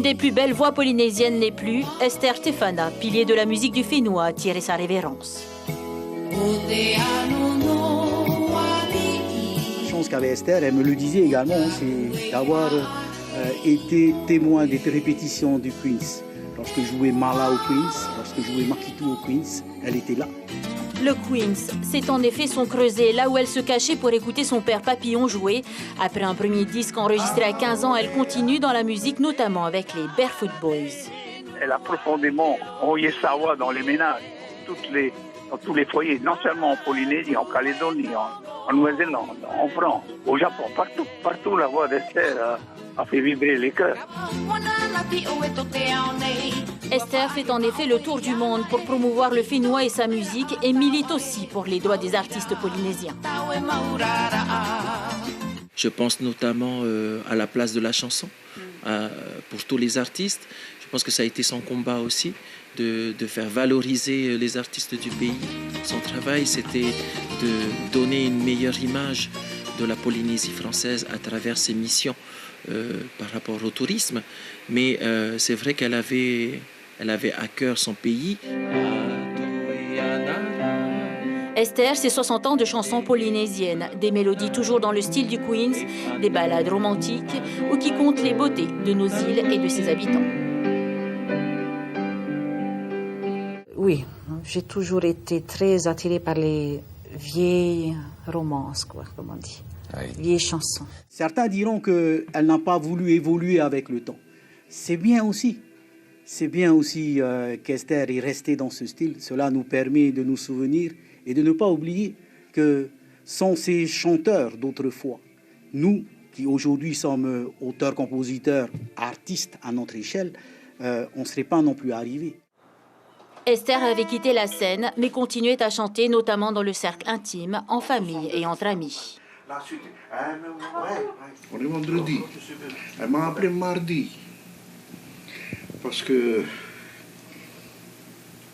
Une des plus belles voix polynésiennes n'est plus, Esther Stefana, pilier de la musique du Fénois, a tiré sa révérence. La chance qu'avait Esther, elle me le disait également, c'est d'avoir été témoin des répétitions du Queen's. Lorsque je jouais Mala au Queen's, lorsque je jouais Makitu au Queen's, elle était là. Le Queen's, c'est en effet son creuset, là où elle se cachait pour écouter son père Papillon jouer. Après un premier disque enregistré à 15 ans, elle continue dans la musique, notamment avec les Barefoot Boys. Elle a profondément envoyé sa voix dans les ménages, dans tous les foyers, non seulement en Polynésie, en Calédonie, en Nouvelle-Zélande, en France, au Japon, partout la voix d'Esther a fait vibrer les cœurs. Esther fait en effet le tour du monde pour promouvoir le Fénois et sa musique et milite aussi pour les droits des artistes polynésiens. Je pense notamment à la place de la chanson pour tous les artistes. Je pense que ça a été son combat aussi de faire valoriser les artistes du pays. Son travail, c'était de donner une meilleure image de la Polynésie française à travers ses missions par rapport au tourisme. Mais c'est vrai qu'elle avait à cœur son pays. Esther, c'est 60 ans de chansons polynésiennes, des mélodies toujours dans le style du Queen's, des ballades romantiques ou qui comptent les beautés de nos îles et de ses habitants. Oui, j'ai toujours été très attirée par les vieilles romances, comme on dit, vieilles chansons. Certains diront qu'elle n'a pas voulu évoluer avec le temps. C'est bien aussi. C'est bien aussi qu'Esther est restée dans ce style. Cela nous permet de nous souvenir et de ne pas oublier que sans ces chanteurs d'autrefois, nous qui aujourd'hui sommes auteurs, compositeurs, artistes à notre échelle, on ne serait pas non plus arrivés. Esther avait quitté la scène, mais continuait à chanter, notamment dans le cercle intime, en famille et entre amis. On est vendredi. Elle m'a appelé mardi. Parce que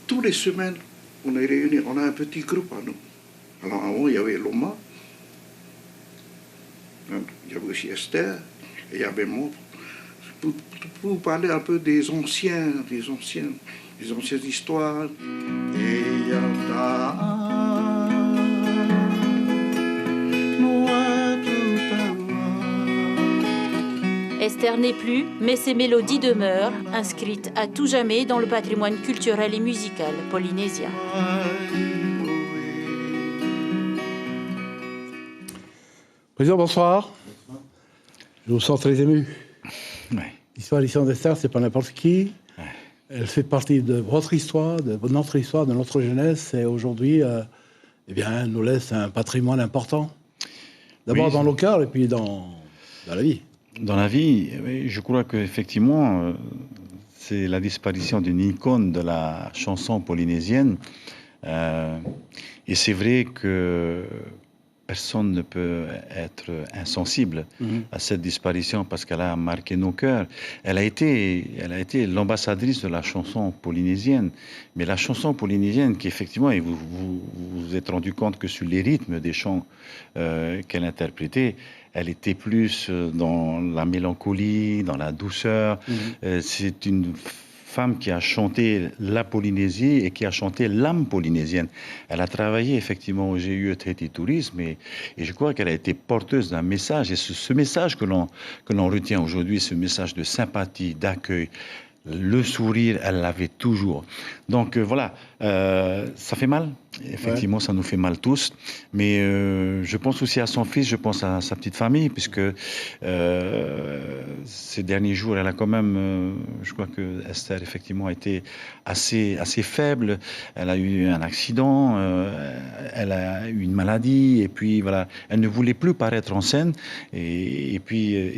toutes les semaines, on est réunis, on a un petit groupe à nous. Alors avant, il y avait Loma, il y avait aussi Esther, et il y avait moi. Pour parler un peu des anciennes histoires. Esther n'est plus, mais ses mélodies demeurent, inscrites à tout jamais dans le patrimoine culturel et musical polynésien. Président, bonsoir. Je vous sens très ému. Ouais. L'histoire d'Esther, c'est pas n'importe qui. Ouais. Elle fait partie de votre histoire, de notre jeunesse, et aujourd'hui, elle nous laisse un patrimoine important. D'abord dans nos cœurs et puis dans la vie. Dans la vie, je crois qu'effectivement, c'est la disparition d'une icône de la chanson polynésienne. Et c'est vrai que personne ne peut être insensible à cette disparition parce qu'elle a marqué nos cœurs. Elle a été l'ambassadrice de la chanson polynésienne. Mais la chanson polynésienne qui, effectivement, et vous vous êtes rendu compte que sur les rythmes des chants qu'elle interprétait, elle était plus dans la mélancolie, dans la douceur. C'est une femme qui a chanté la Polynésie et qui a chanté l'âme polynésienne. Elle a travaillé effectivement au GUE Traité Tourisme et je crois qu'elle a été porteuse d'un message. Et ce message que l'on retient aujourd'hui, ce message de sympathie, d'accueil, le sourire, elle l'avait toujours. Donc voilà, ça fait mal. Effectivement, ça nous fait mal tous. Mais je pense aussi à son fils, je pense à sa petite famille, puisque ces derniers jours, elle a quand même, je crois que Esther, effectivement, a été assez faible. Elle a eu un accident, elle a eu une maladie, et puis voilà, elle ne voulait plus paraître en scène. Et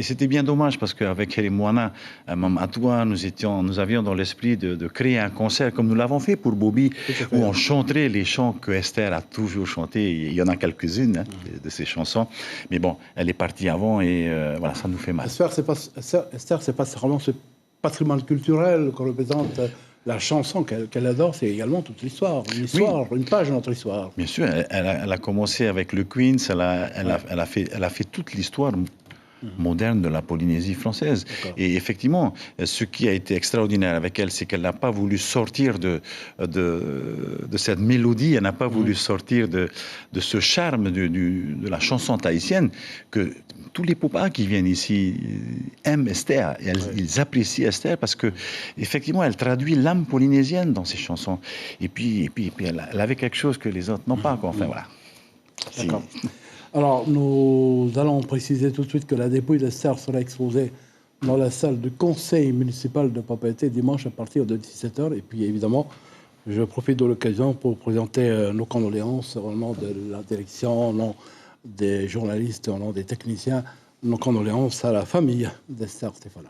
c'était bien dommage, parce qu'avec Hélène Moana, Mme Atoua, nous avions dans l'esprit de créer un concert, comme nous l'avons fait pour Bobby, où on chanterait les chants que Esther a toujours chanté. Il y en a quelques-unes de ces chansons. Mais bon, elle est partie avant et voilà, ça nous fait mal. Esther, c'est pas seulement ce patrimoine culturel qu'on représente. La chanson qu'elle adore, c'est également toute l'histoire. Une page de notre histoire. Bien sûr, elle a commencé avec le Queen's, elle a fait toute l'histoire moderne de la Polynésie française. Et effectivement, ce qui a été extraordinaire avec elle, c'est qu'elle n'a pas voulu sortir de cette mélodie, elle n'a pas voulu sortir de ce charme de la chanson tahitienne que tous les Popas qui viennent ici aiment Esther. Et ils apprécient Esther parce que effectivement, elle traduit l'âme polynésienne dans ses chansons. Et puis elle avait quelque chose que les autres n'ont pas, quoi. Enfin, voilà. D'accord. Alors, nous allons préciser tout de suite que la dépouille d'Esther sera exposée dans la salle du conseil municipal de Papeete dimanche à partir de 17h. Et puis, évidemment, je profite de l'occasion pour présenter nos condoléances au nom de la direction, au nom des journalistes, au nom des techniciens, nos condoléances à la famille d'Esther Stéphana.